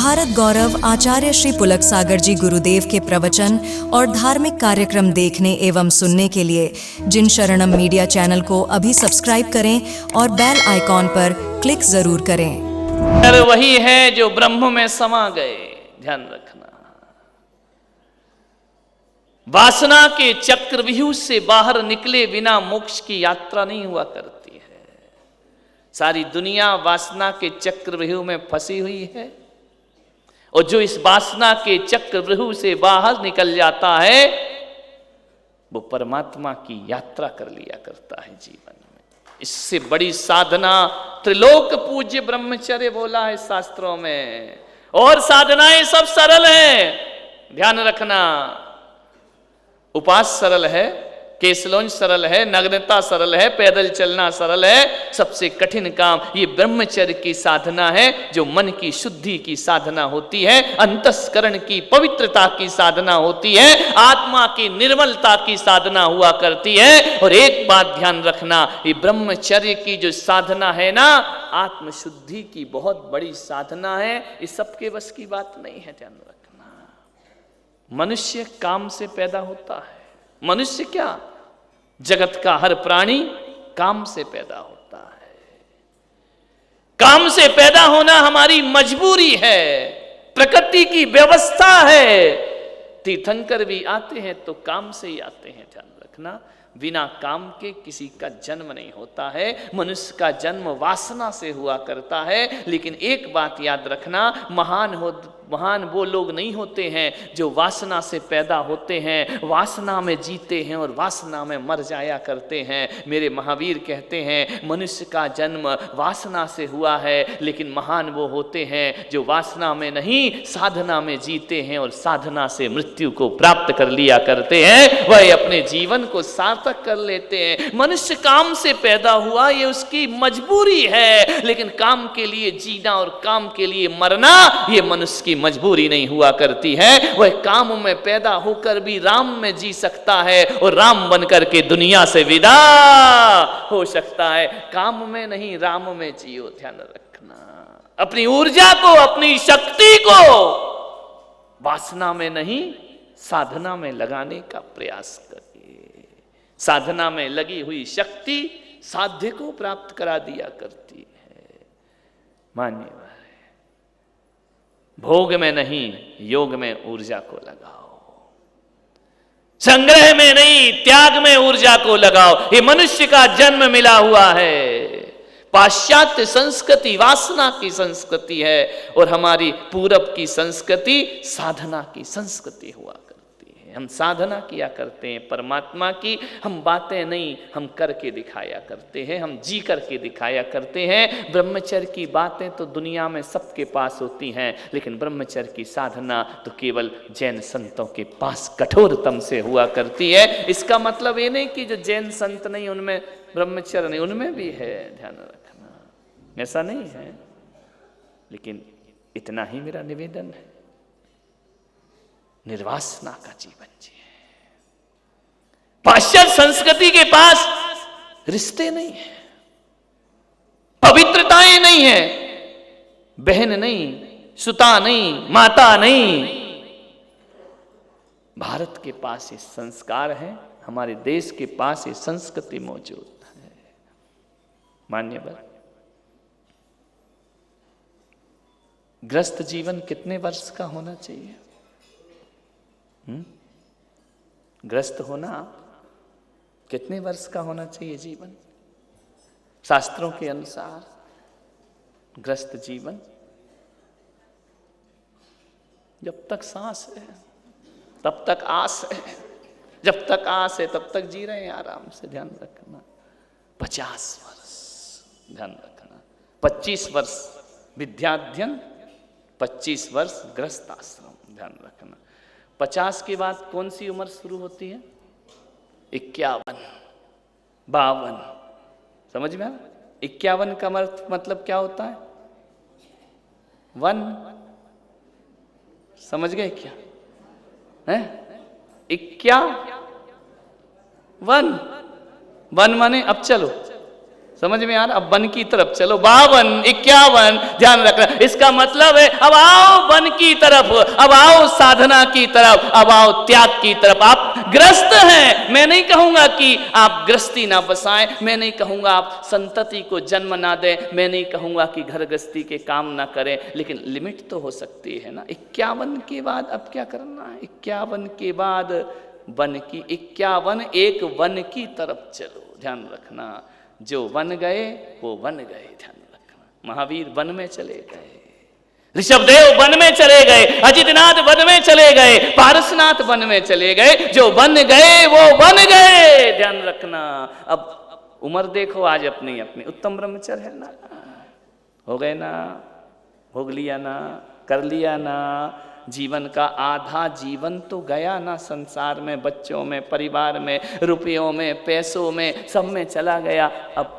भारत गौरव आचार्य श्री पुलक सागर जी गुरुदेव के प्रवचन और धार्मिक कार्यक्रम देखने एवं सुनने के लिए जिन शरणम मीडिया चैनल को अभी सब्सक्राइब करें और बेल आइकॉन पर क्लिक जरूर करें। वही है जो ब्रह्म में समा गए। ध्यान रखना, वासना के चक्रव्यूह से बाहर निकले बिना मोक्ष की यात्रा नहीं हुआ करती है। सारी दुनिया वासना के चक्रव्यूह में फंसी हुई है और जो इस वासना के चक्रव्यूह से बाहर निकल जाता है वो परमात्मा की यात्रा कर लिया करता है जीवन में। इससे बड़ी साधना त्रिलोक पूज्य ब्रह्मचर्य बोला है शास्त्रों में। और साधनाएं सब सरल हैं, ध्यान रखना। उपास सरल है, केसलोंज सरल है, नग्नता सरल है, पैदल चलना सरल है। सबसे कठिन काम ये ब्रह्मचर्य की साधना है, जो मन की शुद्धि की साधना होती है, अंतस्करण की पवित्रता की साधना होती है, आत्मा की निर्मलता की साधना हुआ करती है। और एक बात ध्यान रखना, ये ब्रह्मचर्य की जो साधना है ना, आत्मशुद्धि की बहुत बड़ी साधना है। ये सबके बस की बात नहीं है, ध्यान रखना। मनुष्य काम से पैदा होता है। मनुष्य क्या, जगत का हर प्राणी काम से पैदा होता है। काम से पैदा होना हमारी मजबूरी है, प्रकृति की व्यवस्था है। तीर्थंकर भी आते हैं तो काम से ही आते हैं, ध्यान रखना। बिना काम के किसी का जन्म नहीं होता है। मनुष्य का जन्म वासना से हुआ करता है। लेकिन एक बात याद रखना, महान वो लोग नहीं होते हैं जो वासना से पैदा होते हैं, वासना में जीते हैं और वासना में मर जाया करते हैं। मेरे महावीर कहते हैं मनुष्य का जन्म वासना से हुआ है, लेकिन महान वो होते हैं जो वासना में नहीं साधना में जीते हैं और साधना से मृत्यु को प्राप्त कर लिया करते हैं। वह अपने जीवन को सार्थक कर लेते हैं। मनुष्य काम से पैदा हुआ, ये उसकी मजबूरी है, लेकिन काम के लिए जीना और काम के लिए मरना ये मनुष्य की मजबूरी नहीं हुआ करती है। वह काम में पैदा होकर भी राम में जी सकता है और राम बनकर के दुनिया से विदा हो सकता है। काम में नहीं, राम में जियो, ध्यान रखना। अपनी ऊर्जा को, अपनी शक्ति को वासना में नहीं साधना में लगाने का प्रयास करिए। साधना में लगी हुई शक्ति साध्य को प्राप्त करा दिया करती है। मानिए, भोग में नहीं योग में ऊर्जा को लगाओ, संग्रह में नहीं त्याग में ऊर्जा को लगाओ। ये मनुष्य का जन्म मिला हुआ है। पाश्चात्य संस्कृति वासना की संस्कृति है और हमारी पूरब की संस्कृति साधना की संस्कृति हुआ करती है। हम साधना किया करते हैं परमात्मा की, हम बातें नहीं, हम करके दिखाया करते हैं, हम जी करके दिखाया करते हैं। ब्रह्मचर्य की बातें तो दुनिया में सबके पास होती हैं, लेकिन ब्रह्मचर्य की साधना तो केवल जैन संतों के पास कठोरतम से हुआ करती है। इसका मतलब ये नहीं कि जो जैन संत नहीं उनमें ब्रह्मचर्य नहीं, उनमें भी है, ध्यान रखना, ऐसा नहीं है। लेकिन इतना ही मेरा निवेदन है, निर्वासना का जीवन जिए। पाश्चात्य संस्कृति के पास रिश्ते नहीं है, पवित्रताएं नहीं है, बहन नहीं, सुता नहीं, माता नहीं। भारत के पास ये संस्कार है, हमारे देश के पास ये संस्कृति मौजूद है। मान्यवर, ग्रस्त जीवन कितने वर्ष का होना चाहिए? ग्रस्त होना कितने वर्ष का होना चाहिए जीवन? शास्त्रों के अनुसार ग्रस्त जीवन जब तक सांस है तब तक आस है, जब तक आस है तब तक जी रहे हैं आराम से। ध्यान रखना, 50 वर्ष, ध्यान रखना, 25 वर्ष विद्याध्ययन, 25 वर्ष गृहस्थ आश्रम, ध्यान रखना। 50 के बाद कौन सी उम्र शुरू होती है? 51, 52, समझ में? 51 का मतलब क्या होता है? वन, समझ गए क्या है? 51 वन माने अब चलो, समझ में आ रहा? अब वन की तरफ चलो, 52, 51, ध्यान रखना। इसका मतलब है अब आओ वन की तरफ, अब आओ साधना की तरफ, अब आओ त्याग की तरफ। आप ग्रस्त हैं, मैं नहीं कहूंगा कि आप गृहस्थी ना बसाएं, मैं नहीं कहूंगा आप संतति को जन्म ना दें, मैं नहीं कहूंगा कि घर गृहस्थी के काम ना करें, लेकिन लिमिट तो हो सकती है ना। 51 के बाद अब क्या करना है? 51 के बाद वन की, 51 एक वन की तरफ चलो, ध्यान रखना। जो वन गए वो वन गए, ध्यान रखना। महावीर वन में चले गए, ऋषभदेव वन में चले गए, अजितनाथ वन में चले गए, पारसनाथ वन में चले गए। जो वन गए वो वन गए, ध्यान रखना। अब उम्र देखो आज अपनी अपनी, उत्तम ब्रह्मचर्य है ना, हो गए ना, भोग लिया ना, कर लिया ना। जीवन का आधा जीवन तो गया ना, संसार में, बच्चों में, परिवार में, रुपयों में, पैसों में, सब में चला गया। अब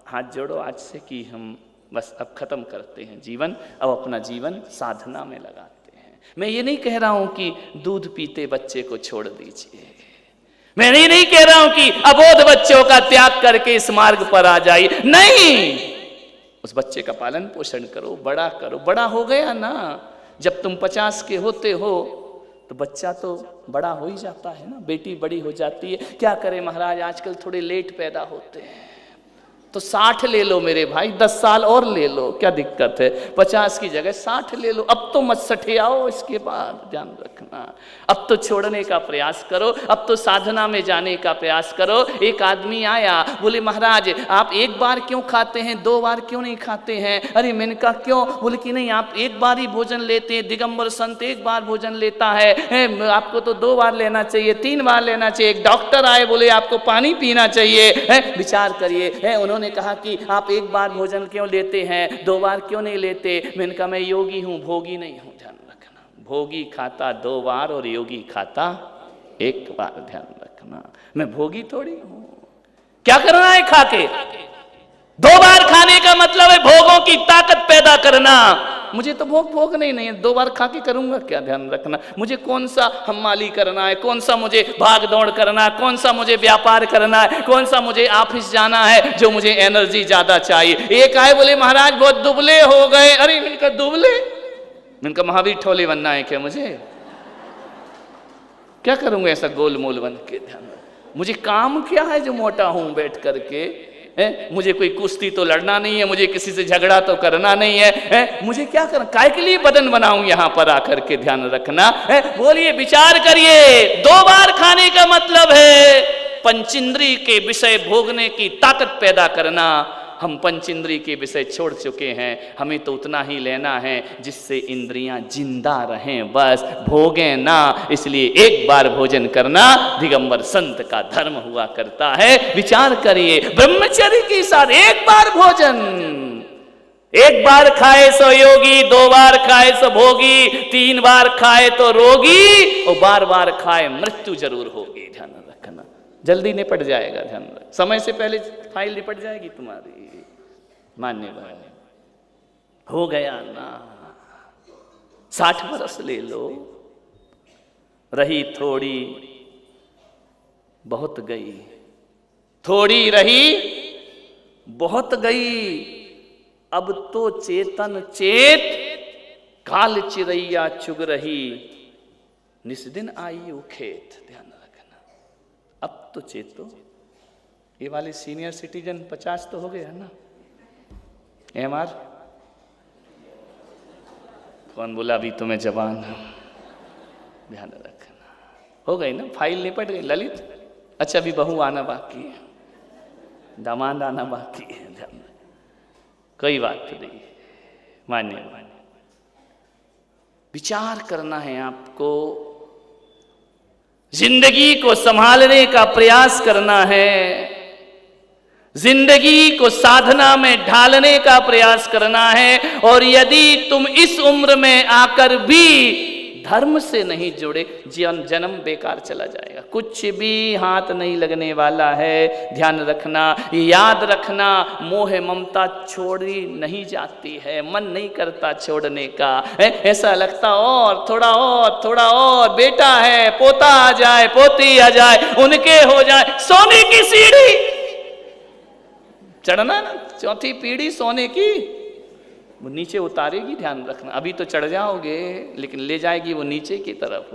हाथ जोड़ो आज से कि हम बस अब खत्म करते हैं जीवन, अब अपना जीवन साधना में लगाते हैं। मैं ये नहीं कह रहा हूं कि दूध पीते बच्चे को छोड़ दीजिए, मैं नहीं कह रहा हूं कि अबोध बच्चों का त्याग करके इस मार्ग पर आ जाइए, नहीं। उस बच्चे का पालन पोषण करो, बड़ा करो। बड़ा हो गया ना, जब तुम 50 के होते हो तो बच्चा तो बड़ा हो ही जाता है ना, बेटी बड़ी हो जाती है। क्या करें महाराज, आजकल थोड़े लेट पैदा होते हैं, तो 60 ले लो मेरे भाई, 10 साल और ले लो, क्या दिक्कत है? 50 की जगह 60 ले लो। अब तो मत सठे आओ, इसके बाद ध्यान रखना। अब तो छोड़ने का प्रयास करो, अब तो साधना में जाने का प्रयास करो। एक आदमी आया, बोले महाराज आप एक बार क्यों खाते हैं, 2 बार क्यों नहीं खाते हैं? अरे मैंने कहा क्यों? बोले कि नहीं आप एक बार ही भोजन लेते हैं, दिगंबर संत एक बार भोजन लेता है, आपको तो 2 बार लेना चाहिए, 3 बार लेना चाहिए। एक डॉक्टर आए, बोले आपको पानी पीना चाहिए, विचार करिए। उन्होंने कहा कि आप एक बार भोजन क्यों लेते हैं, 2 बार क्यों नहीं लेते? मैंने कहा मैं योगी हूं, भोगी नहीं हूं, ध्यान रखना। भोगी खाता 2 बार और योगी खाता 1 बार, ध्यान रखना। मैं भोगी थोड़ी हूं। क्या करना है खा के? 2 बार खाने का मतलब है भोगों की ताकत पैदा करना। मुझे तो भोग नहीं है, 2 बार खा के करूंगा क्या, ध्यान रखना। मुझे कौन सा हम्माली करना है, कौन सा मुझे भाग दौड़ करना है, कौन सा मुझे व्यापार करना है, कौन सा मुझे ऑफिस जाना है जो मुझे एनर्जी ज्यादा चाहिए। एक आए बोले महाराज बहुत दुबले हो गए। अरे मैंने कहा दुबले? मैंने कहा महावीर ठोले बनना है क्या मुझे? क्या करूंगा ऐसा गोल मोल बन के? ध्यान, मुझे काम क्या है जो मोटा हूं बैठ करके? मुझे कोई कुश्ती तो लड़ना नहीं है, मुझे किसी से झगड़ा तो करना नहीं है, मुझे क्या करना? काय के लिए बदन बनाऊं यहां पर आकर के, ध्यान रखना। बोलिए, विचार करिए। 2 बार खाने का मतलब है पंचेंद्रिय के विषय भोगने की ताकत पैदा करना। हम पंचेंद्रिय के विषय छोड़ चुके हैं, हमें तो उतना ही लेना है जिससे इंद्रियां जिंदा रहें, बस भोगें ना। इसलिए एक बार भोजन करना दिगंबर संत का धर्म हुआ करता है। विचार करिए, ब्रह्मचर्य के साथ एक बार भोजन, 1 बार खाए सो योगी, 2 बार खाए सो भोगी, 3 बार खाए तो रोगी, और बार बार खाए मृत्यु जरूर होगी, ध्यान रखना। जल्दी निपट जाएगा, ध्यान रख, समय से पहले फाइल निपट जाएगी तुम्हारी। मान्य हो गया ना, 60 बरस ले लो, रही थोड़ी बहुत गई, थोड़ी रही बहुत गई। अब तो चेतन चेत, काल चिरैया चुग रही, निस्दिन आई उखेत, ध्यान रखना। अब तो चेतो। ये वाले सीनियर सिटीजन 50 तो हो गया ना? एमआर कौन बोला अभी तुम्हें जवान? ध्यान रखना, हो गई ना, फाइल निपट गई। ललित, अच्छा अभी बहू आना बाकी है, दामाद आना बाकी है, ध्यान, कोई बात नहीं। मान्य विचार करना है आपको, जिंदगी को संभालने का प्रयास करना है, जिंदगी को साधना में ढालने का प्रयास करना है। और यदि तुम इस उम्र में आकर भी धर्म से नहीं जुड़े, जन्म बेकार चला जाएगा, कुछ भी हाथ नहीं लगने वाला है। ध्यान रखना, याद रखना, मोह ममता छोड़ी नहीं जाती है, मन नहीं करता छोड़ने का। ऐसा लगता और थोड़ा और थोड़ा और, बेटा है, पोता आ जाए, पोती आ जाए, उनके हो जाए, सोने की सीढ़ी। चढ़ना ना, चौथी पीढ़ी सोने की, वो नीचे उतारेगी, ध्यान रखना। अभी तो चढ़ जाओगे लेकिन ले जाएगी वो नीचे की तरफ,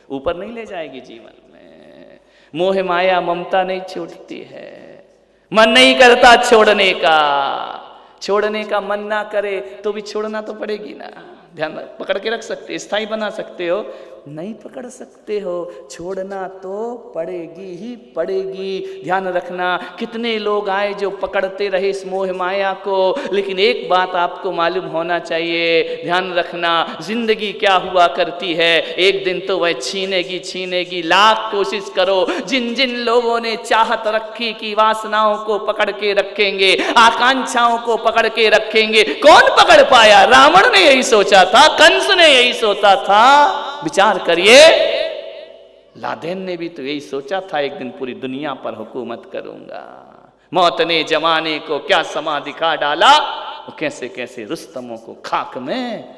ऊपर नहीं ले जाएगी जीवन में। मोह माया ममता नहीं छूटती है, मन नहीं करता छोड़ने का। छोड़ने का मन ना करे तो भी छोड़ना तो पड़ेगी ना। ध्यान पकड़ के रख सकते, स्थायी बना सकते हो, नहीं पकड़ सकते हो, छोड़ना तो पड़ेगी ही पड़ेगी। ध्यान रखना, कितने लोग आए जो पकड़ते रहे इस मोह माया को, लेकिन एक बात आपको मालूम होना चाहिए, ध्यान रखना, जिंदगी क्या हुआ करती है, एक दिन तो वह छीनेगी छीनेगी। लाख कोशिश करो, जिन जिन लोगों ने चाहत रखी कि वासनाओं को पकड़ के रखेंगे, आकांक्षाओं को पकड़ के रखेंगे, कौन पकड़ पाया? रावण ने यही सोचा था, कंस ने यही सोचा था। विचार करिए, लादेन ने भी तो यही सोचा था, एक दिन पूरी दुनिया पर हुकूमत करूंगा। मौत ने जमाने को क्या समा दिखा डाला, वो कैसे कैसे रुस्तमों को खाक में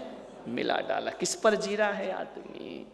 मिला डाला। किस पर जी रहा है आदमी?